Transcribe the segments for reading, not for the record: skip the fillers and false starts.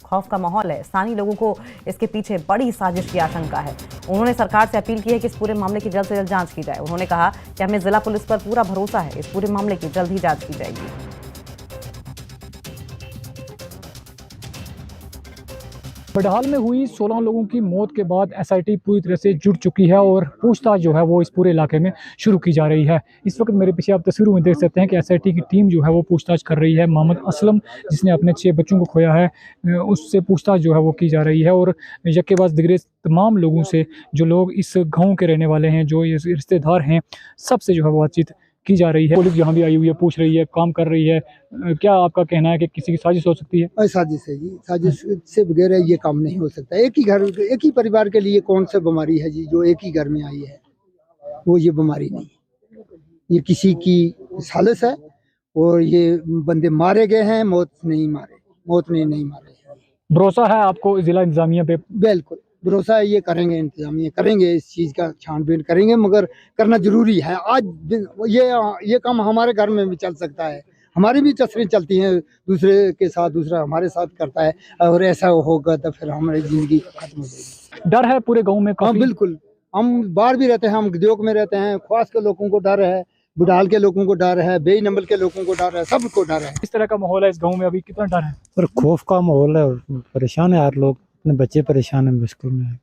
खौफ का माहौल है। स्थानीय लोगों को इसके पीछे बड़ी साजिश की आशंका है। उन्होंने सरकार से अपील की है कि इस पूरे मामले की जल्द से जल्द जांच की जाए। उन्होंने कहा कि हमें जिला पुलिस पर पूरा भरोसा है, इस पूरे मामले की जल्द ही जांच की जाएगी। बडहाल में हुई 16 लोगों की मौत के बाद एसआईटी पूरी तरह से जुट चुकी है और पूछताछ जो है वो इस पूरे इलाके में शुरू की जा रही है। इस वक्त मेरे पीछे आप तस्वीरों में देख सकते हैं कि एसआईटी की टीम जो है वो पूछताछ कर रही है। मोहम्मद असलम जिसने अपने 6 बच्चों को खोया है, उससे पूछताछ जो है वो की जा रही है और यक्केबाज दिगरे तमाम लोगों से, जो लोग इस गाँव के रहने वाले हैं, जो ये रिश्तेदार हैं, सबसे जो है बातचीत की जा रही है। पुलिस यहाँ भी आई हुई है, पूछ रही है, काम कर रही है। क्या आपका कहना है कि किसी की साजिश हो सकती है? साजिश है जी, साजिश से बगैर ये काम नहीं हो सकता। एक ही घर, एक ही परिवार के लिए कौन सा बीमारी है जी जो एक ही घर में आई है? वो ये बीमारी नहीं, ये किसी की साजिश है और ये बंदे मारे गए हैं, मौत ने नहीं मारे। भरोसा है आपको जिला इंतजामिया पे? बिल्कुल भरोसा है, ये करेंगे, इंतजामिया करेंगे, इस चीज़ का छानबीन करेंगे, मगर करना जरूरी है। आज ये काम हमारे घर में भी चल सकता है, हमारी भी तस्वीरें चलती हैं दूसरे के साथ, दूसरा हमारे साथ करता है, और ऐसा होगा तो फिर हमारी ज़िंदगी खत्म हो जाएगी। डर है पूरे गांव में? हाँ बिल्कुल, हम बाहर भी रहते हैं, हम उद्योग में रहते हैं, ख्वास के लोगों को डर है, बुढ़ाल के लोगों को डर है, बेई नंबल के लोगों को डर है, सबको डर है। इस तरह का माहौल है इस गांव में, अभी कितना डर है? और खौफ का माहौल है, परेशान है यार लोग, अपने बच्चे परेशान है, मुश्किल में है।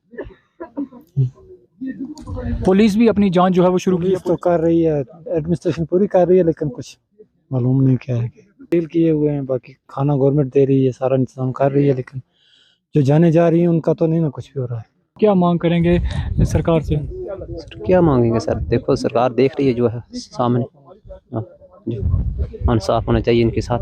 पुलिस भी अपनी जांच जो है वो शुरू की है, तो कर रही है, एडमिनिस्ट्रेशन पूरी कर रही है, लेकिन कुछ मालूम नहीं क्या है। डील किए हुए हैं, बाकी खाना गवर्नमेंट दे रही है, सारा इंतजाम कर रही है, लेकिन जो जाने जा रही है उनका तो नहीं ना कुछ भी हो रहा है। क्या मांग करेंगे सरकार से? क्या मांगेंगे सर, देखो सरकार देख रही है जो है सामने, जो इंसाफ होना चाहिए इनके साथ।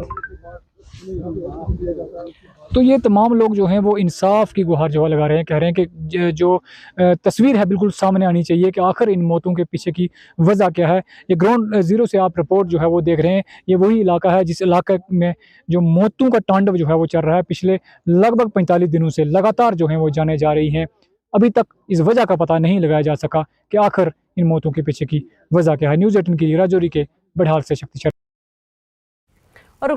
तो ये तमाम लोग जो हैं वो इंसाफ की गुहार जो है लगा रहे हैं, कह रहे हैं कि जो तस्वीर है बिल्कुल सामने आनी चाहिए कि आखिर इन मौतों के पीछे की वजह क्या है। ये ग्राउंड जीरो से आप रिपोर्ट जो है वो देख रहे हैं, ये वही इलाका है जिस इलाके में जो मौतों का तांडव जो है वो चल रहा है। पिछले लगभग 45 दिनों से लगातार जो है वो जाने जा रही हैं। अभी तक इस वजह का पता नहीं लगाया जा सका कि आखिर इन मौतों के पीछे की वजह क्या है। न्यूज़ 18 के लिए राजौरी के बडहाल से शक्ति। और